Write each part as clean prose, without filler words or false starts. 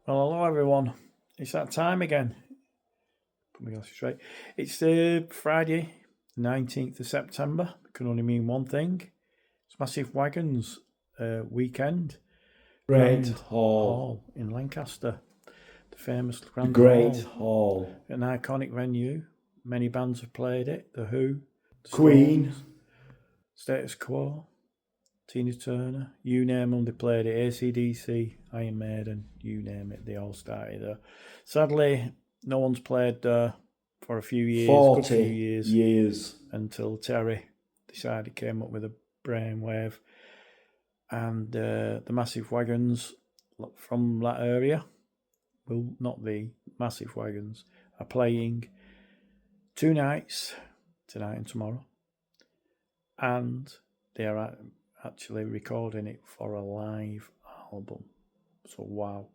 Well, hello everyone. It's that time again. Put my glasses straight. It's Friday, the 19th of September. It can only mean one thing. It's massive Wagons weekend. Great Hall in Lancaster. The famous Grand Great Hall. An iconic venue. Many bands have played it. The Who, the Queen, Stones, Status Quo, Tina Turner, you name them, they played it. AC/DC, Iron Maiden, you name it, they all started there. Sadly, no one's played there for a few years, 40 good few years, until Terry decided, came up with a brainwave, and the massive Wagons from that area, well, not the massive Wagons, are playing 2 nights, tonight and tomorrow, and they are actually recording it for a live album. So wow,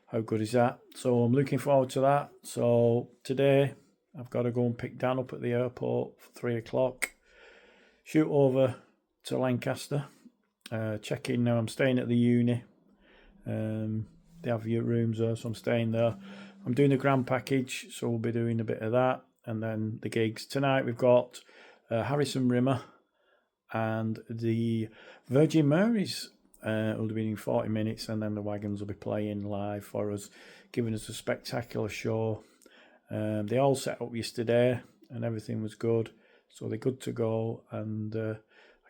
how good is that? So I'm looking forward to that. So today I've got to go and pick Dan up at the airport for 3 o'clock, shoot over to Lancaster, check in now. I'm staying at the uni. They have your rooms there, so I'm staying there. I'm doing the grand package, so we'll be doing a bit of that, and then the gigs tonight. We've got Harrison Rimmer and the Virginmarys will be in 40 minutes, and then the Wagons will be playing live for us, giving us a spectacular show. They all set up yesterday and everything was good, so they're good to go, and I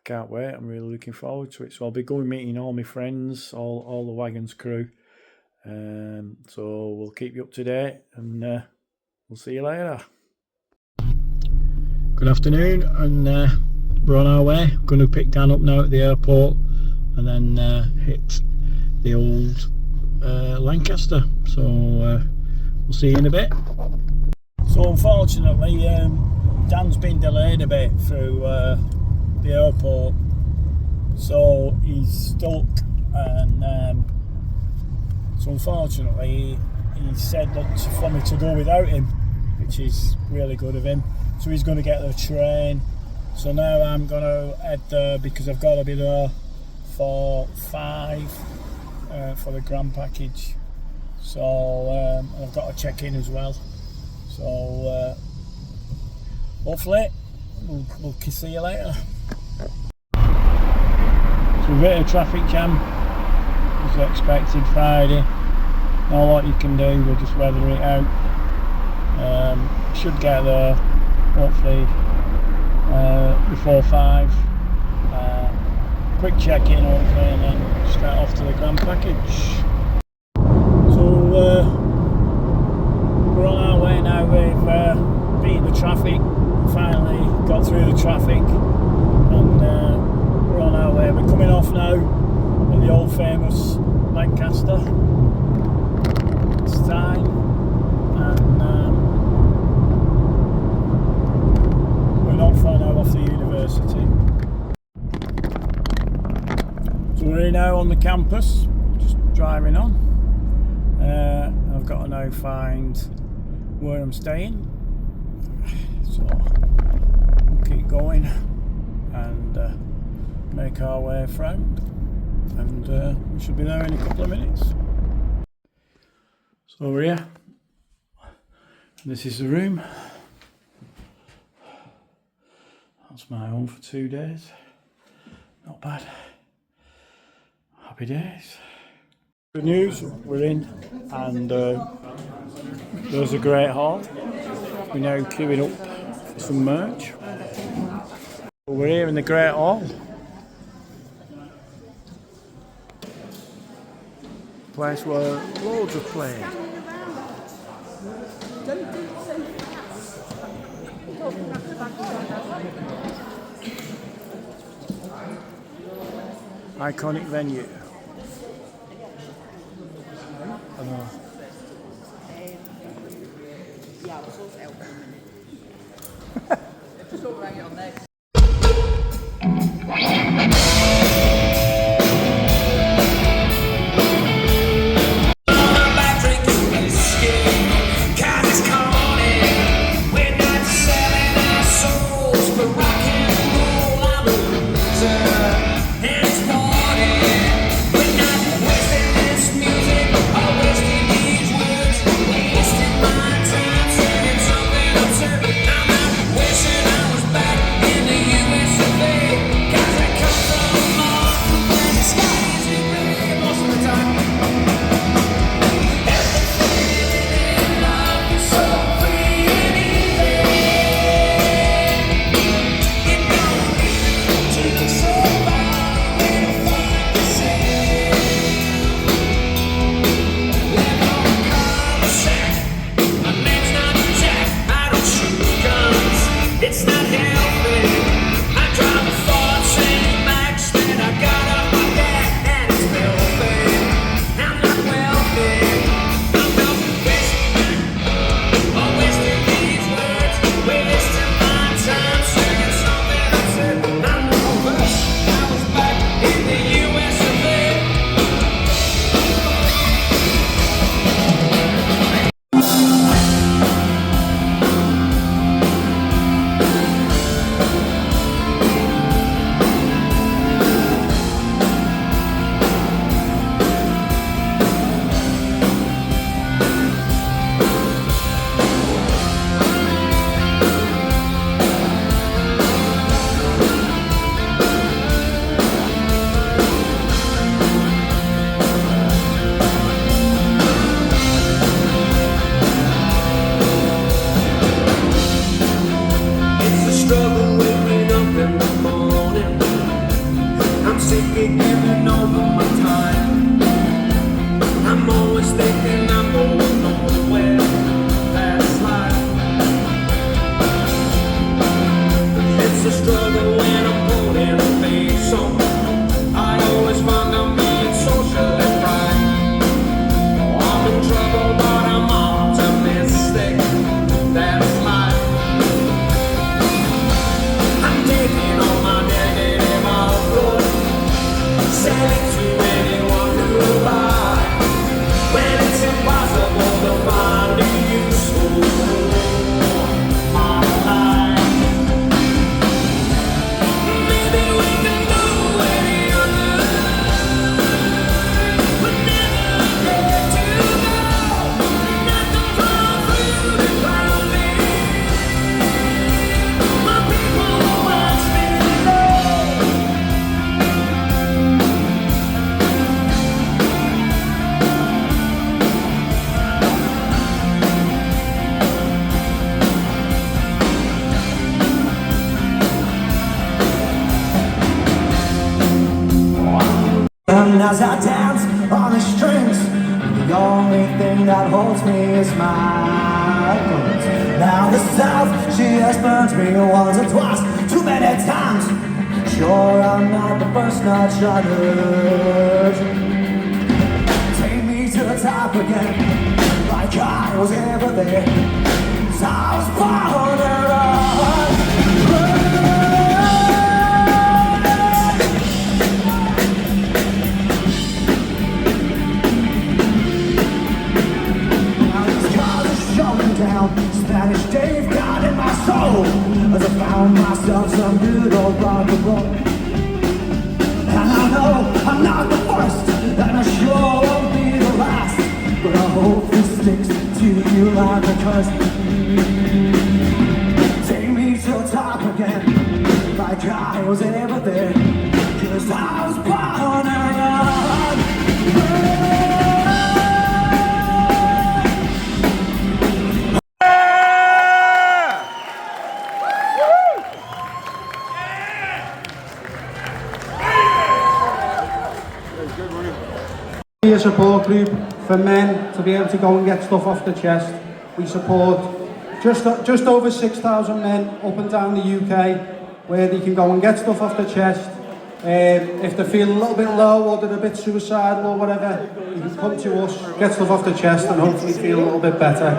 can't wait. I'm really looking forward to it. So I'll be going meeting all my friends, all the Wagons crew. So we'll keep you up to date, and we'll see you later. Good afternoon, and we're on our way. I'm going to pick Dan up now at the airport and then hit the old Lancaster. So we'll see you in a bit. So unfortunately, Dan's been delayed a bit through the airport, so he's stuck, and so unfortunately he said that for me to go without him, which is really good of him. So he's going to get the train. So now I'm going to head there because I've got to be there for 5 for the grand package. So I've got to check in as well. So hopefully we'll see you later. So a bit of traffic jam as expected Friday. Not a lot you can do, we'll just weather it out. Should get there hopefully before 5. Quick check-in hopefully, and then straight off to the grand package. So we're on our way now. We've beaten the traffic, finally got through the traffic, and we're on our way. We're coming off now at the old famous Lancaster. It's time, and we're not far now off the university. So we're here now on the campus, just driving on. I've got to now find where I'm staying, so we'll keep going and make our way around, and we should be there in a couple of minutes. So we're here, and this is the room. That's my home for 2 days. Not bad. Happy days. Good news, we're in, and there's a Great Hall. We're now queuing up for some merch. We're here in the Great Hall. Place where loads have played. Iconic venue. It's morning. as I dance on the strings. The only thing that holds me is my blues. Now the South, she has burned me once or twice, too many times. Sure, I'm not the first not shattered. Take me to the top again, like I was ever there. 'Cause I was born to run. Spanish Dave got in my soul as I found myself some good old rock and roll. And I know I'm not the first, and I sure won't be the last, but I hope this sticks to you like a curse. Take me to the top again, like I was ever there, 'cause I was born to run. A support group for men to be able to go and get stuff off the chest. We support just over 6,000 men up and down the UK where they can go and get stuff off the chest. If they feel a little bit low or they're a bit suicidal or whatever, you can come to us, get stuff off the chest and hopefully feel a little bit better.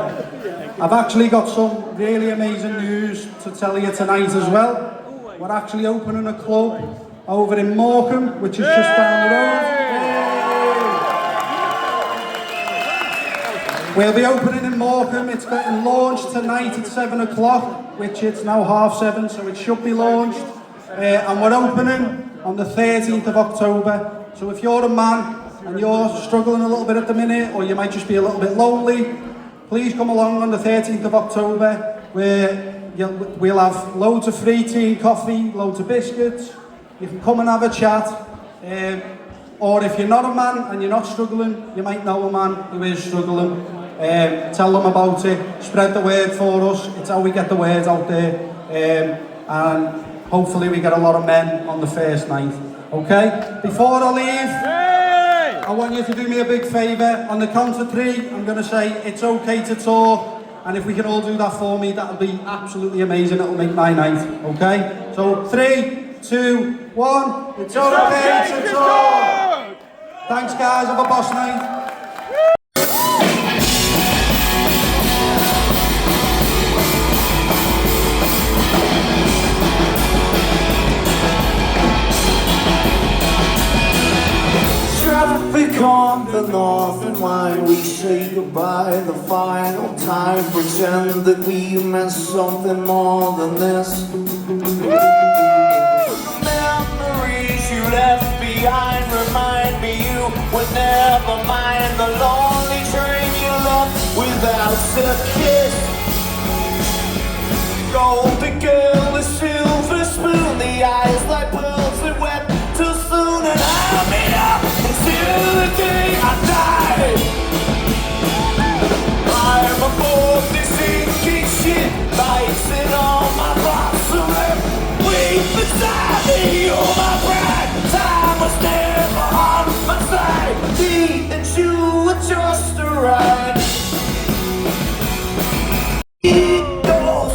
I've actually got some really amazing news to tell you tonight as well. We're actually opening a club over in Morecambe, which is just down the road. We'll be opening in Morecambe. It's getting launched tonight at 7 o'clock, which it's now 7:30, so it should be launched. And we're opening on the 13th of October. So if you're a man and you're struggling a little bit at the minute, or you might just be a little bit lonely, please come along on the 13th of October, where we'll have loads of free tea and coffee, loads of biscuits. You can come and have a chat. Or if you're not a man and you're not struggling, you might know a man who is struggling. Tell them about it, spread the word for us. It's how we get the word out there. And hopefully we get a lot of men on the first night. Okay? Before I leave, I want you to do me a big favour. On the count of 3, I'm going to say it's okay to talk. And if we can all do that for me, that'll be absolutely amazing. It'll make my night. Okay? So 3, 2, 1. It's okay to talk. Thanks guys, have a boss night. Traffic on the northern line, we say goodbye the final time. Pretend that we meant something more than this. Memories you left behind remind me you would never mind the lonely train you left without a kiss. Golden girl, the silver spoon, the eyes like pearls that wept too soon, and I'll be up until the day I die. I'm aboard this sinking ship, biting on my blossom lip. Wait for time, you're my bride. Time was never on my side. Me and you were just a ride. It goes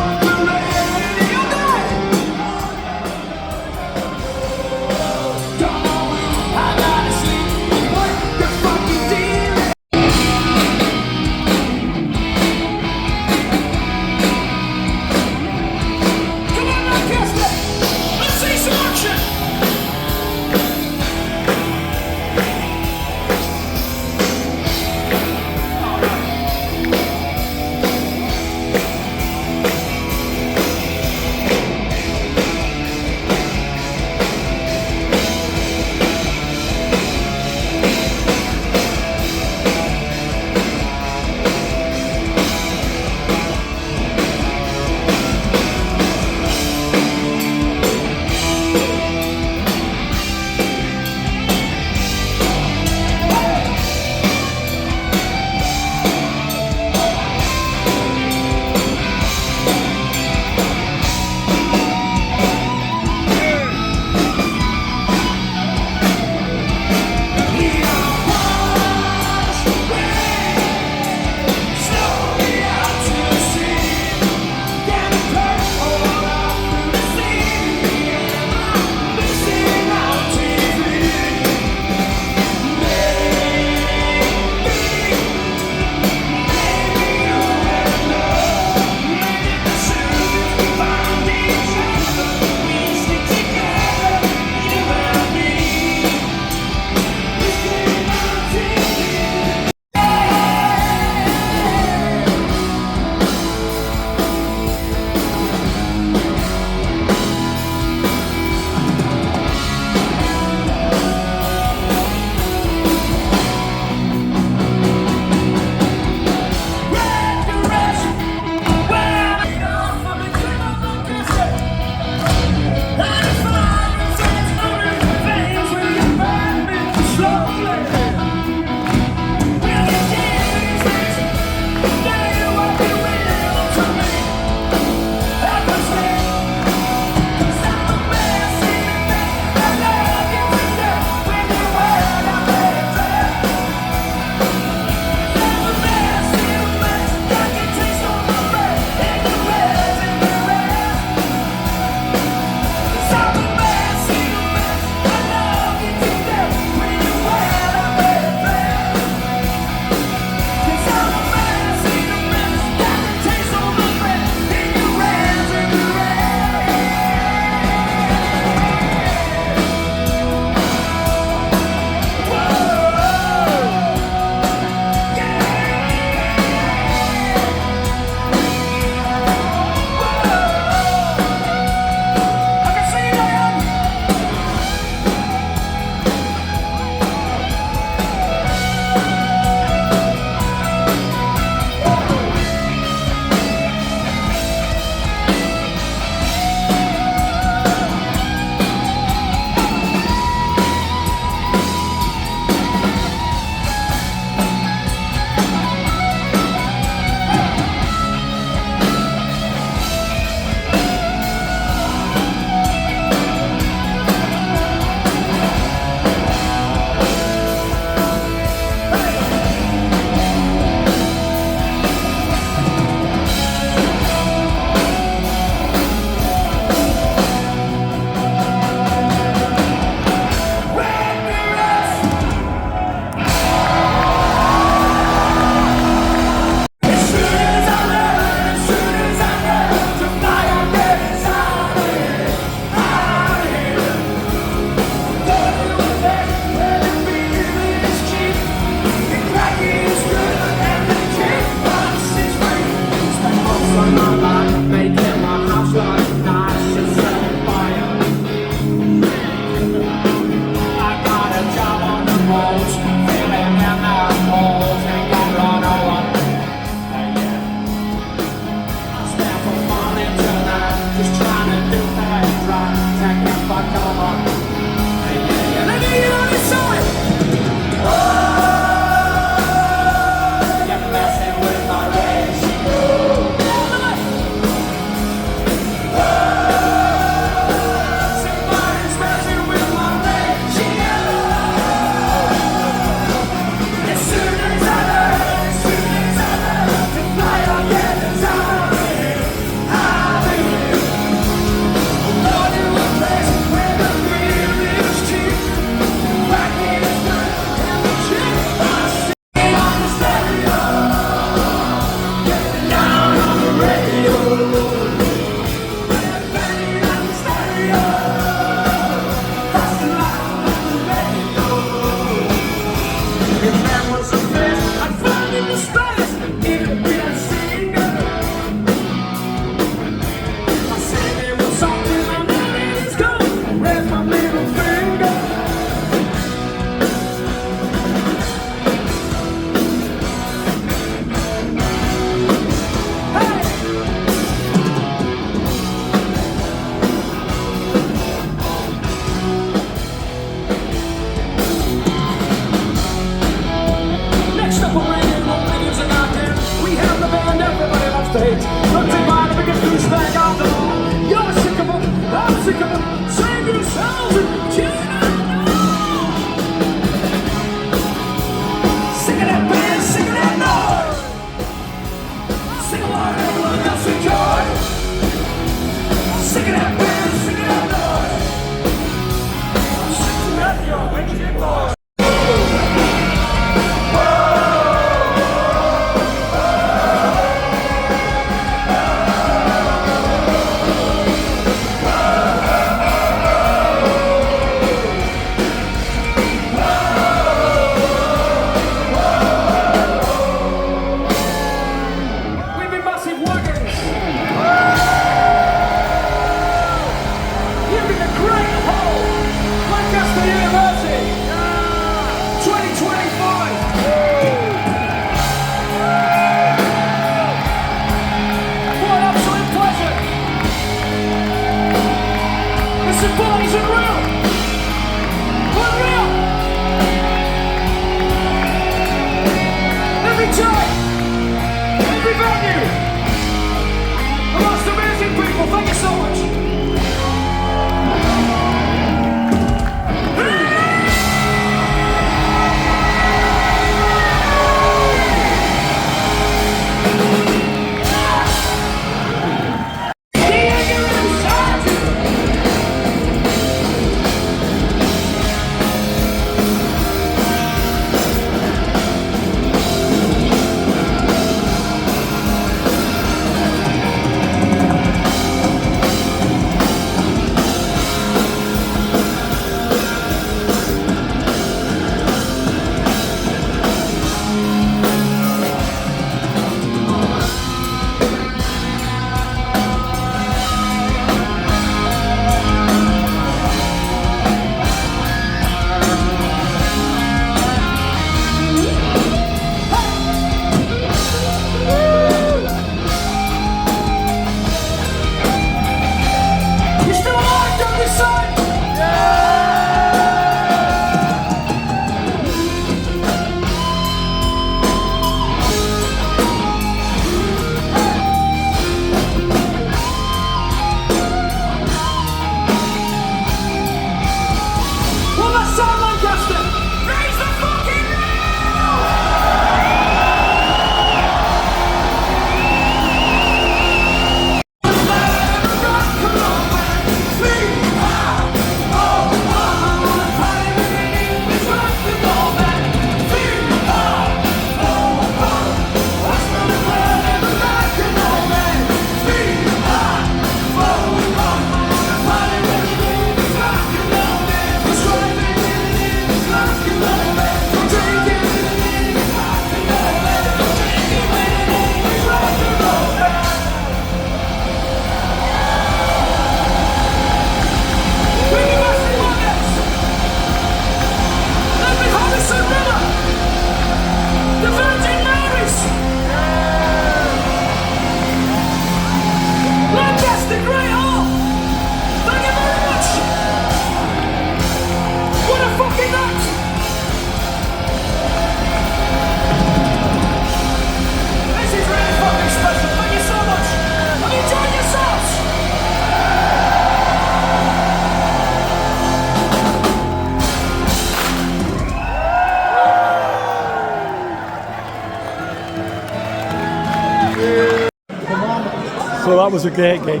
that was a great gig,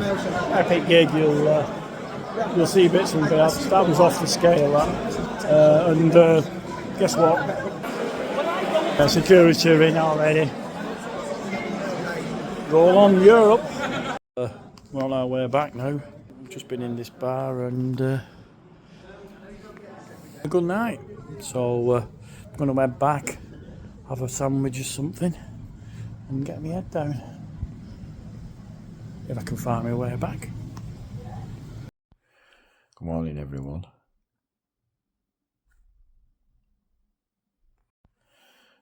epic gig. You'll see bits and bits. That was off the scale, that. And guess what? Security are in already. Roll on, Europe. We're on our way back now. We've just been in this bar and a good night. So I'm going to head back, have a sandwich or something, and get my head down. If I can find my way back. Good morning, everyone.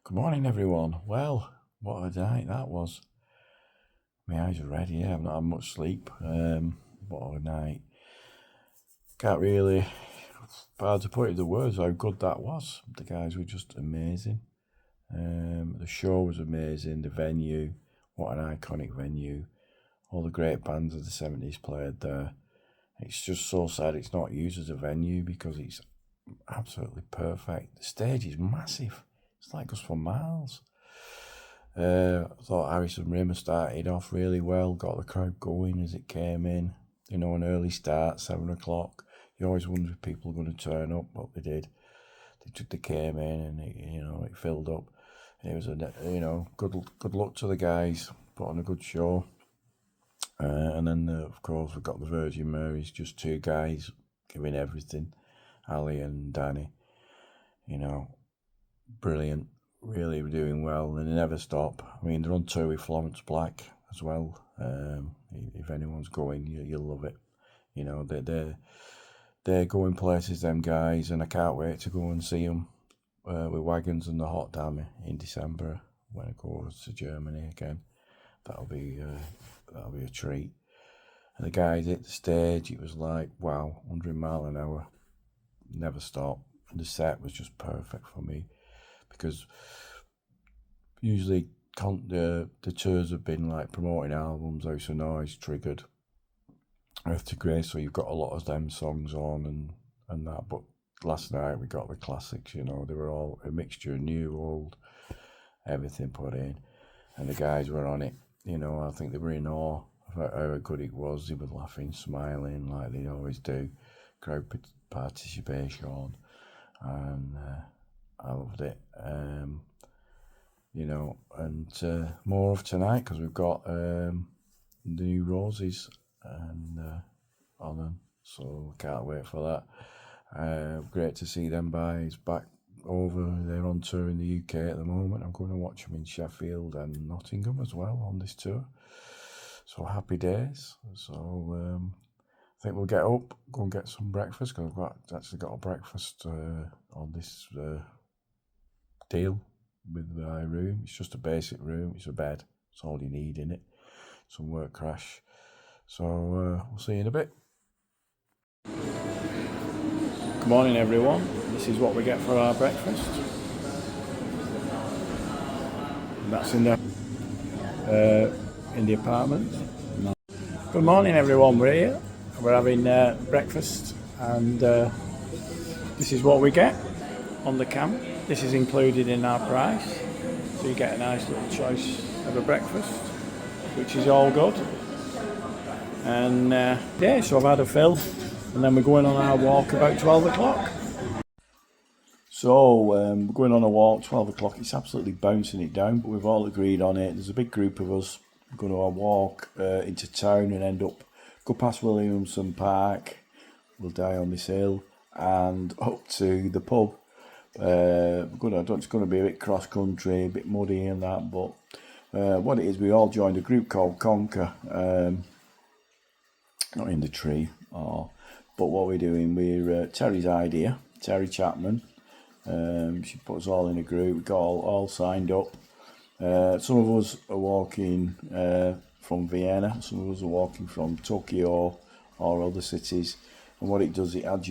Good morning, everyone. Well, what a night that was. My eyes are red, yeah, I've not had much sleep. What a night. Can't really, hard to put it into words how good that was. The guys were just amazing. The show was amazing, the venue, what an iconic venue. All the great bands of the 70s played there. It's just so sad it's not used as a venue because it's absolutely perfect. The stage is massive. It's like us for miles. I thought Harrison Rimmer started off really well, got the crowd going as it came in. You know, an early start, 7 o'clock. You always wonder if people are going to turn up, but they did. They came in and it filled up. And it was good luck to the guys, put on a good show. And then, of course, we've got the Virginmarys, just two guys giving everything. Ali and Danny, brilliant, really doing well, and they never stop. I mean, they're on tour with Florence Black as well. If anyone's going, you'll love it. They're going places, them guys, and I can't wait to go and see them with Wagons and the Hot Dam in December when I go to Germany again. That'll be a treat. And the guys hit the stage, it was like, wow, 100 mile an hour, never stop. And the set was just perfect for me because usually the tours have been like promoting albums, House of Noise, Triggered, Earth to Grace, so you've got a lot of them songs on and that. But last night we got the classics, they were all a mixture of new, old, everything put in. And the guys were on it. I think they were in awe of how good it was. They were laughing, smiling like they always do. Crowd participation, and I loved it. And more of tonight because we've got the new Roses and on them, so can't wait for that. Great to see them guys back over. They're on tour in the UK at the moment. I'm going to watch them in Sheffield and Nottingham as well on this tour. So happy days. So I think we'll get up, go and get some breakfast because I've actually got a breakfast on this deal with my room. It's just a basic room. It's a bed. That's all you need in it. Some work crash. So we'll see you in a bit. Good morning, everyone. This is what we get for our breakfast. And that's in the apartment. Good morning, everyone. We're here. We're having breakfast, and this is what we get on the camp. This is included in our price, so you get a nice little choice of a breakfast, which is all good. And so I've had a fill, and then we're going on our walk about 12 o'clock. So we're going on a walk, 12 o'clock. It's absolutely bouncing it down, but we've all agreed on it. There's a big group of us. We're going to walk into town and go past Williamson Park. We'll die on this hill and up to the pub. It's going to be a bit cross country, a bit muddy and that, but what it is, we all joined a group called Conquer. Not in the tree, but what we're doing, we're Terry's idea, Terry Chapman. She put us all in a group. We got all signed up. Some of us are walking from Vienna. Some of us are walking from Tokyo or other cities. And what it does, it adds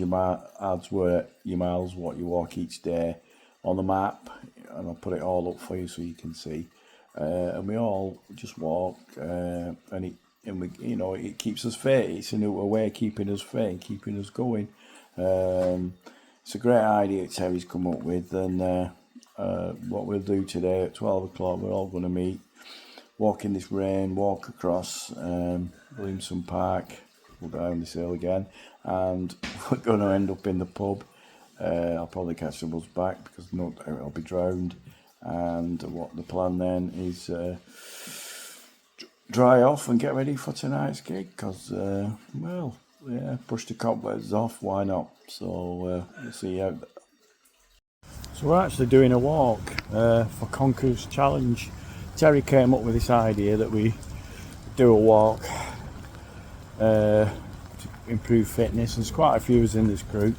where your miles, what you walk each day on the map. And I'll put it all up for you so you can see. And we all just walk, and it keeps us fit. It's a way of keeping us fit and keeping us going. It's a great idea Terry's come up with, and what we'll do today at 12 o'clock, we're all going to meet walk in this rain, walk across Williamson Park, we'll go down this hill again, and we're going to end up in the pub. I'll probably catch the bus back because no doubt I'll be drowned, and what the plan then is dry off and get ready for tonight's gig because, well, yeah, push the cobwebs off, why not? So we'll see how. So we're actually doing a walk for Conqueror's Challenge. Terry came up with this idea that we do a walk to improve fitness. There's quite a few of us in this group.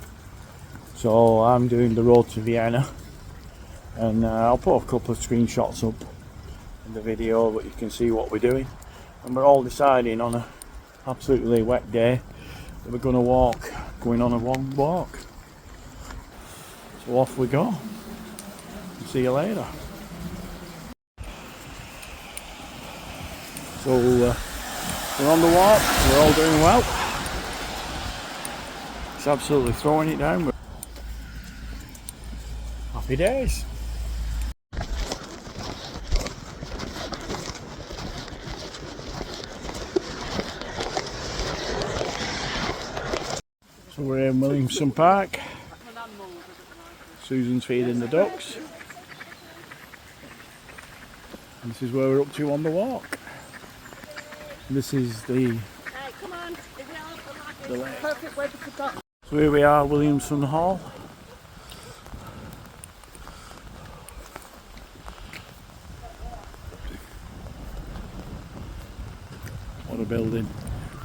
So I'm doing the road to Vienna, and I'll put a couple of screenshots up in the video but you can see what we're doing. And we're all deciding on a absolutely wet day that we're going to going on a long walk. So off we go. See you later. So we're on the walk, we're all doing well. It's absolutely throwing it down. Happy days. So we're in Williamson Park. Susan's feeding the ducks. And this is where we're up to on the walk. This is the lake. So here we are, Williamson Hall. What a building.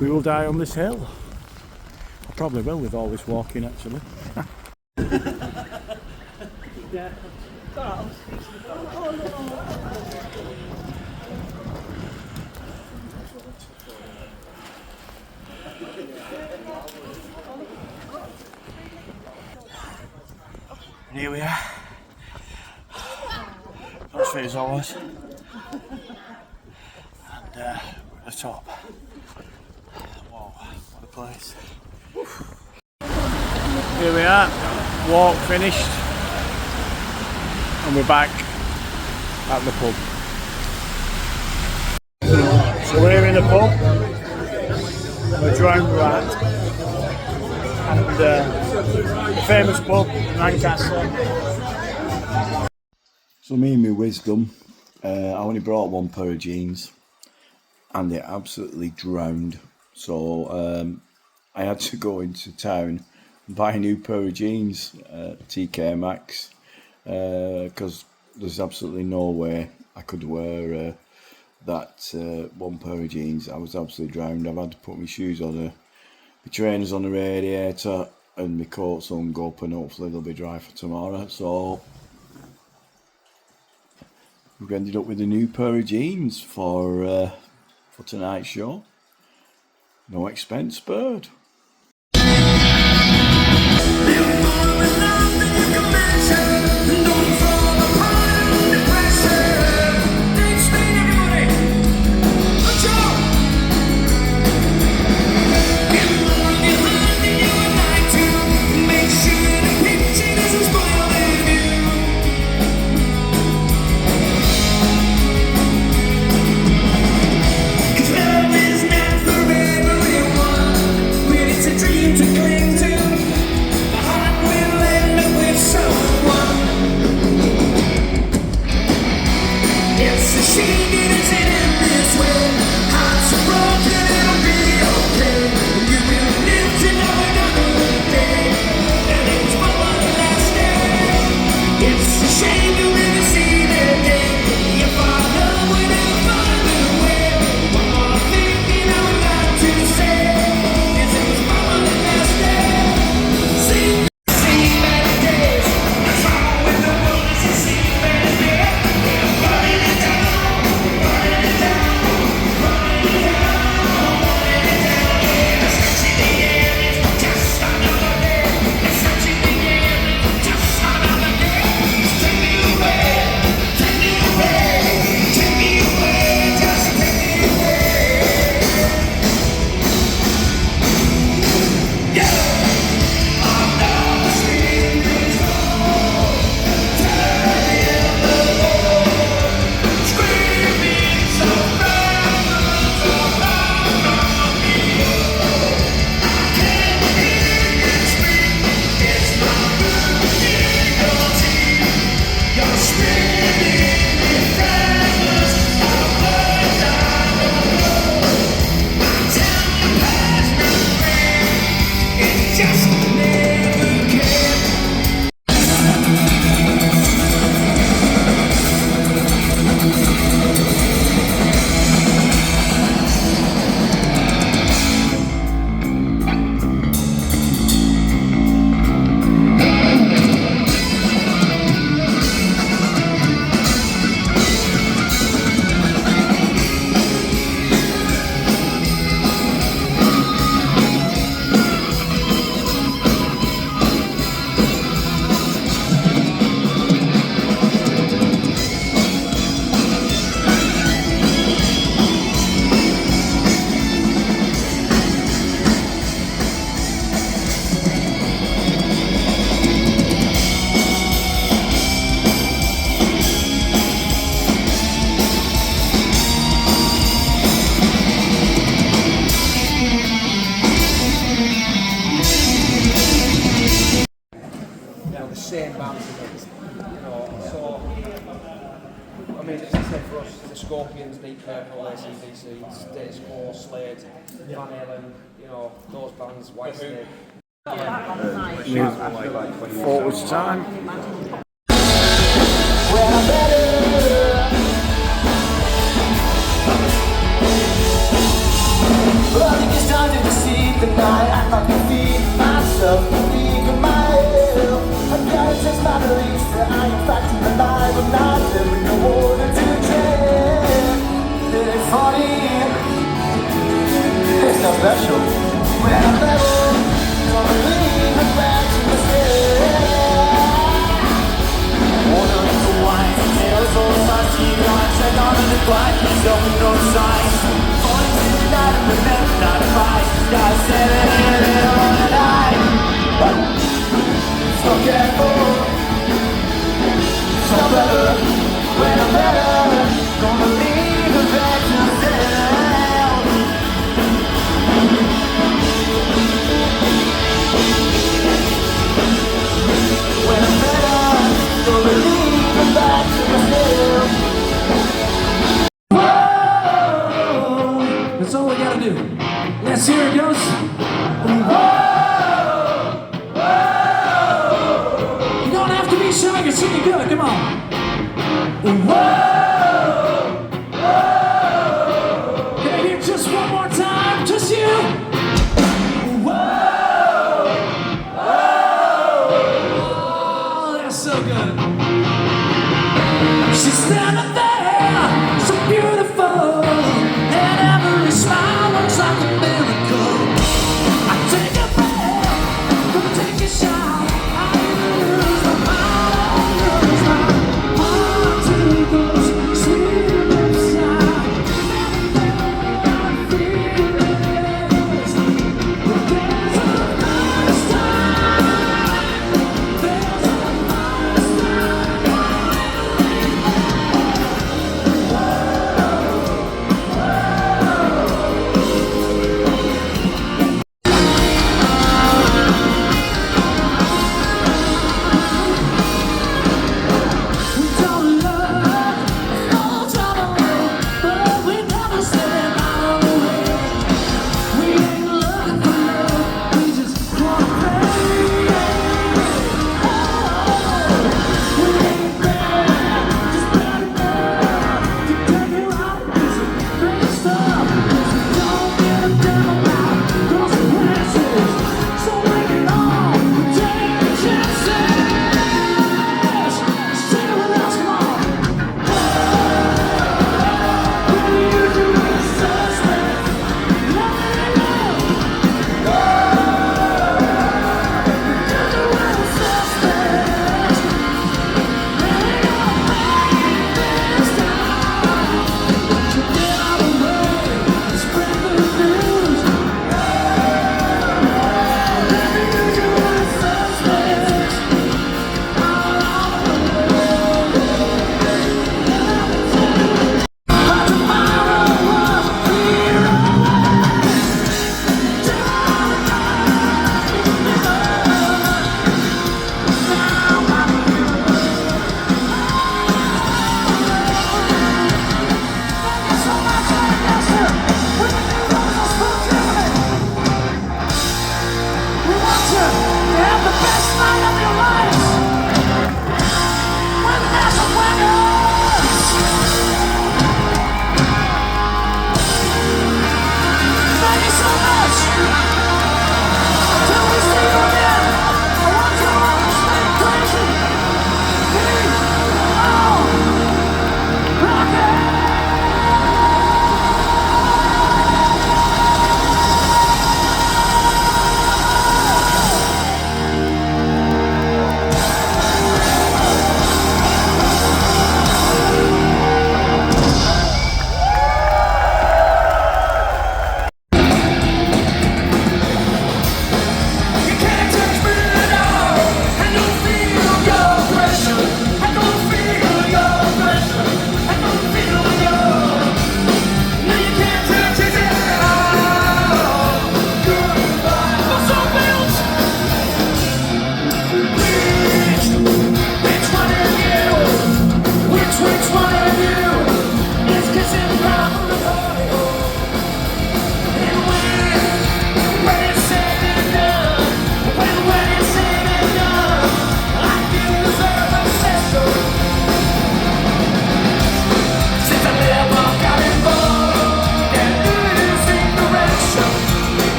We will die on this hill. I probably will with all this walking actually. And here we are. Not fit as always. And we're at the top. Whoa, what a place. Here we are, walk finished, and we're back at the pub. So we're here in the pub, we're Drowned Rat, and the famous pub in Lancaster. So me and my wisdom, I only brought one pair of jeans and they absolutely drowned. So I had to go into town and buy a new pair of jeans, TK Maxx, because there's absolutely no way I could wear that one pair of jeans. I was absolutely drowned. I've had to put my shoes on, my trainers on the radiator, and my coats on go up, and hopefully they'll be dry for tomorrow. So we've ended up with a new pair of jeans for tonight's show. No expense spared. Love is not for everyone. We Scorpions, Deep Purple, AC/DC, Status Quo, Slade, Van Halen, you know, those bands, Whitesnake. Forwards time. Well, I think it's time to deceive the night. I can feed myself, weak in my health. I've got to test my beliefs that I am fact in alive. I'm not living no order to dread. It's funny, it's not special. When I'm level, don't believe I'm back to myself. Water into wine, nails on my teeth. I check on the decline, don't no signs. Got 7 in on the night. So careful, so better. When I'm better, don't believe the best yourself. When I'm better, don't believe the best yourself. Whoa, that's all we gotta do. Yes, here it goes. Whoa! Whoa! You don't have to be shy, you can sing it good, come on. Whoa! Whoa! Can I hear just one more time? Just you? Whoa! Whoa! Oh, that's so good. She's standing there, so beautiful, and every smile looks like a miracle. I take a breath, come take a shot. I lose my mind, I lose my heart to those sweet lips. I feel this, but there's a first time. There's a first time.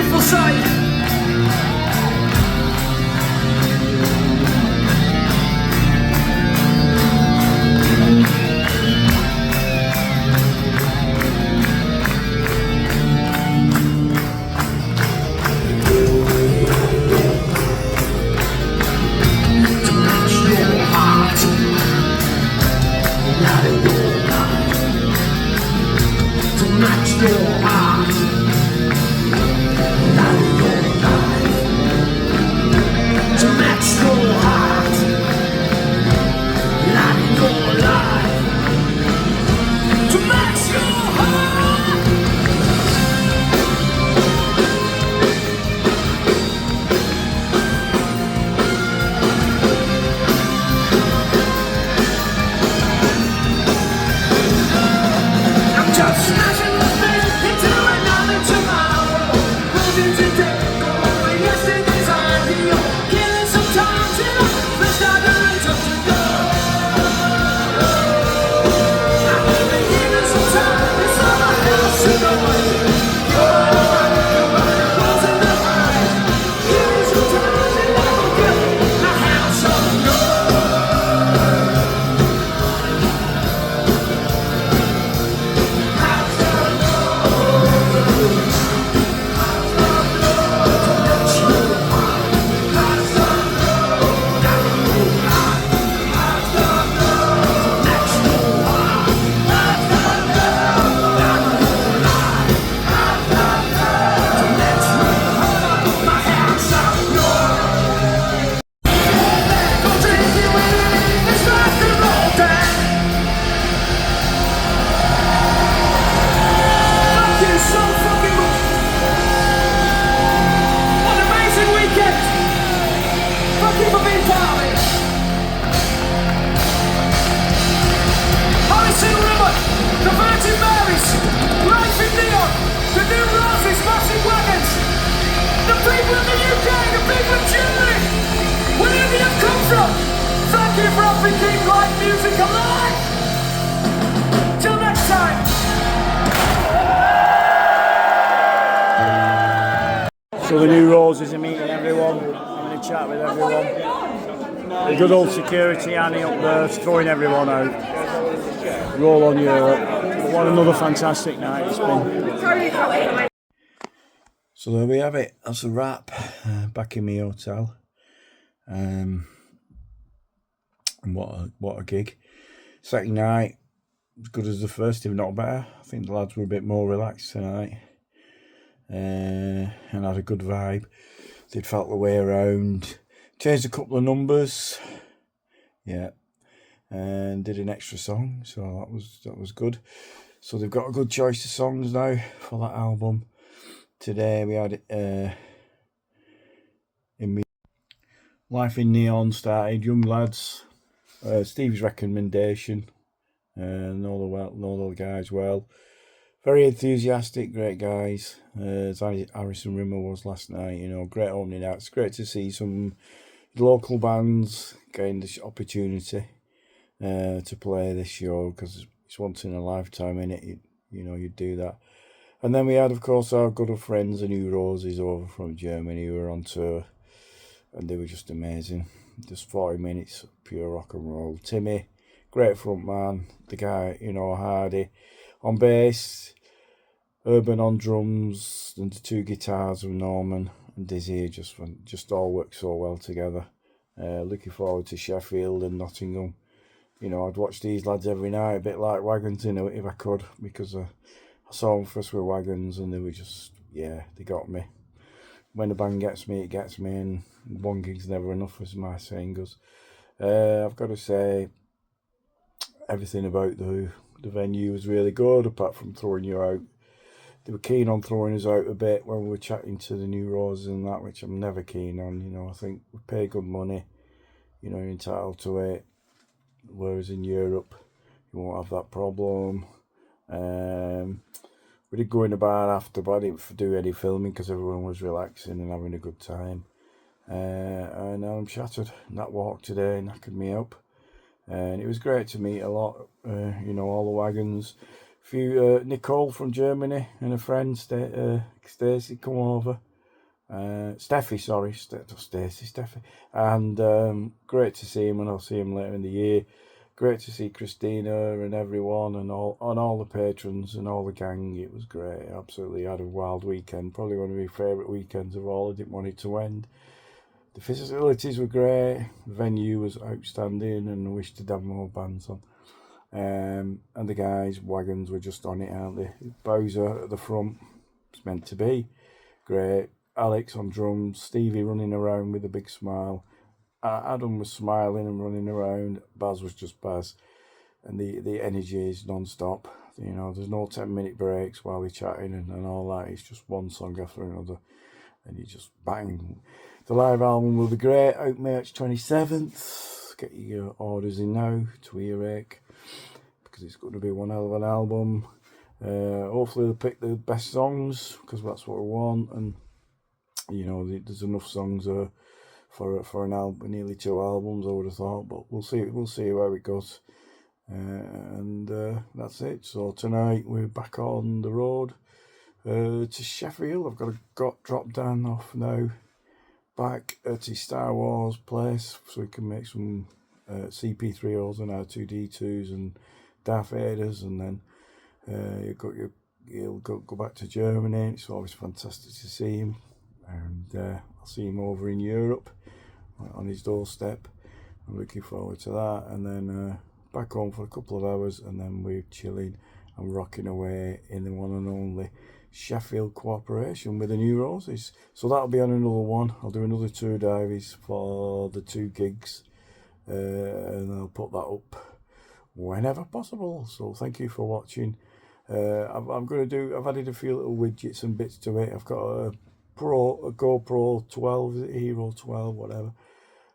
beautiful sight. The Virginmarys, LifeinNeon, the new Roses, massive wagons, the people of the UK, the people of Germany, wherever you've come from, thank you for helping keep live music alive. Till next time. So the new Roses are meeting everyone, having a chat with everyone. The good old security Annie up there throwing everyone out. Roll on Europe. What another fantastic night it's been. So there we have it. That's a wrap. Back in my hotel. And what a gig. Second night, as good as the first, if not better. I think the lads were a bit more relaxed tonight. And had a good vibe. They'd felt the way around. Changed a couple of numbers. Yeah. And did an extra song, so that was good. So they've got a good choice of songs now for that album. Today we had LifeinNeon started, young lads. Steve's recommendation, know the guys well. Very enthusiastic, great guys. As Harrison Rimmer was last night, great opening out. It's great to see some local bands getting this opportunity to play this show, because it's once in a lifetime, innit? You'd do that. And then we had, of course, our good friends, the New Roses over from Germany, who were on tour, and they were just amazing. Just 40 minutes of pure rock and roll. Timmy, great front man. The guy, Hardy on bass, Urban on drums, and the two guitars from Norman and Dizzy just all work so well together. Looking forward to Sheffield and Nottingham. I'd watch these lads every night, a bit like Wagons, if I could, because I saw them first with Wagons, and they were just, they got me. When the band gets me, it gets me, and one gig's never enough, as my saying goes. I've got to say, everything about the venue was really good, apart from throwing you out. They were keen on throwing us out a bit when we were chatting to the New Roses and that, which I'm never keen on. I think we pay good money, you're entitled to it. Whereas in Europe, you won't have that problem. We did go in the bar after, but I didn't do any filming because everyone was relaxing and having a good time. And now I'm shattered. That walk today knackered me up. And it was great to meet a lot, all the Wagons. A few, Nicole from Germany and a friend, Stacey, come over. Steffi, sorry, Stacey, Steffi. And great to see him, and I'll see him later in the year. Great to see Christina and everyone and all the patrons and all the gang. It was great. Absolutely had a wild weekend. Probably one of my favourite weekends of all. I didn't want it to end. The facilities were great. The venue was outstanding, and I wish to have more bands on. And the guys, Wagons, were just on it, aren't they? Bowser at the front. It's meant to be. Great. Alex on drums. Stevie running around with a big smile. Adam was smiling and running around. Baz was just Baz. And the energy is non-stop. You know, there's no 10-minute breaks while they're chatting and all that. It's just one song after another. And you just bang. The live album will be great. Out March 27th. Get your orders in now to earache, because it's going to be one hell of an album. Hopefully they'll pick the best songs, because that's what we want. And, you know, there's enough songs for an album, nearly 2 albums, I would have thought, but we'll see how it goes. And that's it. So tonight we're back on the road to Sheffield. I've got a drop down off now, back at the Star Wars place, so we can make some CP3Os and R2D2s and Darth Vaders, and then you'll go back to Germany. It's always fantastic to see him, and I'll see him over in Europe on his doorstep. I'm looking forward to that, and then back home for a couple of hours, and then we're chilling and rocking away in the one and only Sheffield cooperation with the New Roses. So that'll be on another one. I'll do another 2 diaries for the 2 gigs, and I'll put that up whenever possible. So thank you for watching. I've added a few little widgets and bits to it. I've got a GoPro 12, Hero 12, whatever.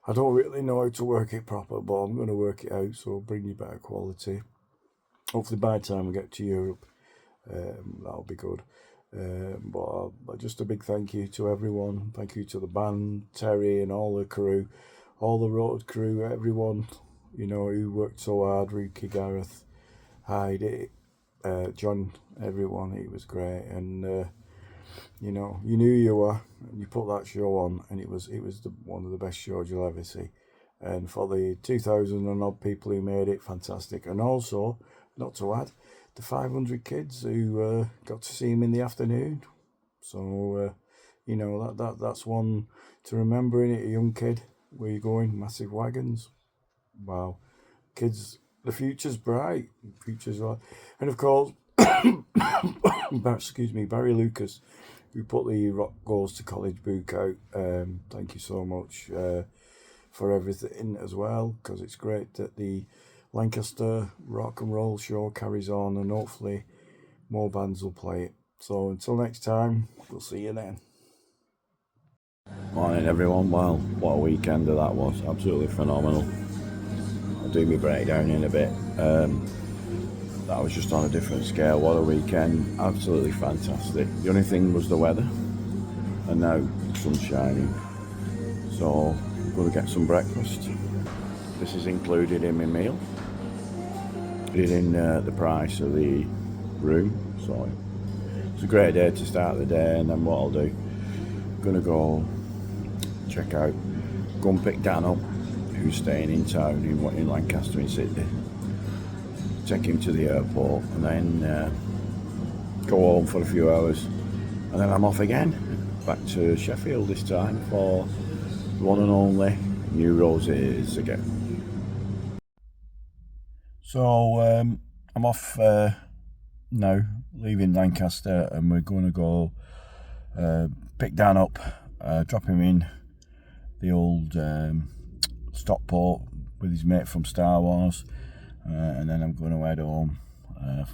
I don't really know how to work it proper, but I'm going to work it out, so I'll bring you better quality. Hopefully by the time we get to Europe, that'll be good. But just a big thank you to everyone. Thank you to the band, Terry and all the crew, all the road crew, everyone, you know, who worked so hard. Ricky, Gareth, Heidi, John, everyone. It was great, and you know, you knew you were, and you put that show on, and it was one of the best shows you'll ever see. And for the 2,000 and odd people who made it, fantastic. And also, not to add, the 500 kids who got to see him in the afternoon. So you know, that's one to remember, in it. A young kid, where you going? Massive Wagons. Wow, kids, the future's bright. Future's right. And of course, excuse me, Barry Lucas, who put the Rock Goes to College book out. Thank you so much for everything as well, because it's great that the Lancaster Rock and Roll show carries on, and hopefully more bands will play it. So until next time, we'll see you then. Morning everyone. Well, what a weekend that was. Absolutely phenomenal. I'll do my breakdown in a bit. That was just on a different scale. What a weekend. Absolutely fantastic. The only thing was the weather, and now the sun's shining. So I'm going to get some breakfast. This is included in my meal. It in the price of the room. So it's a great day to start the day. And then what I'll do, I'm going to go check out, go and pick Dan up, who's staying in town in Lancaster in Sydney. Take him to the airport, and then go home for a few hours, and then I'm off again, back to Sheffield this time for the one and only New Roses again. So I'm off now, leaving Lancaster, and we're going to go pick Dan up, drop him in the old Stockport with his mate from Star Wars. And then I'm going to head home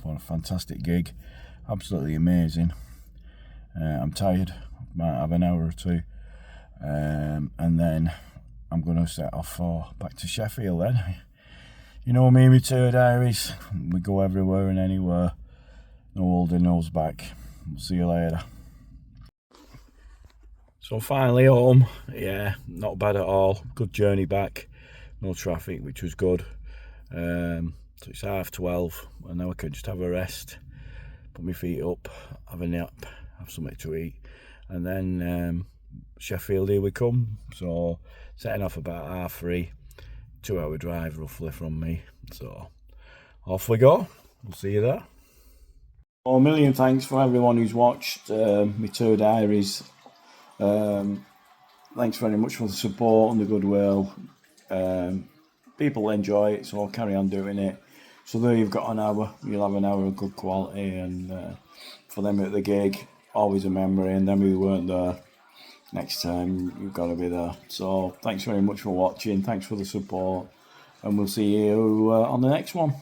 for a fantastic gig, absolutely amazing. I'm tired, might have an hour or 2, and then I'm going to set off back to Sheffield then. You know me, my tour diaries, we go everywhere and anywhere, no holding those back. We'll see you later. So finally home, yeah, not bad at all, good journey back, no traffic, which was good. So it's 12:30, and now I can just have a rest, put my feet up, have a nap, have something to eat, and then Sheffield, here we come. So setting off about 3:30, 2-hour drive roughly from me. So off we go. We'll see you there. Well, a million thanks for everyone who's watched my tour diaries. Thanks very much for the support and the goodwill. People enjoy it, so I'll carry on doing it. So there you've got an hour. You'll have an hour of good quality, and for them at the gig, always a memory. And them who weren't there, next time you've got to be there. So thanks very much for watching. Thanks for the support, and we'll see you on the next one.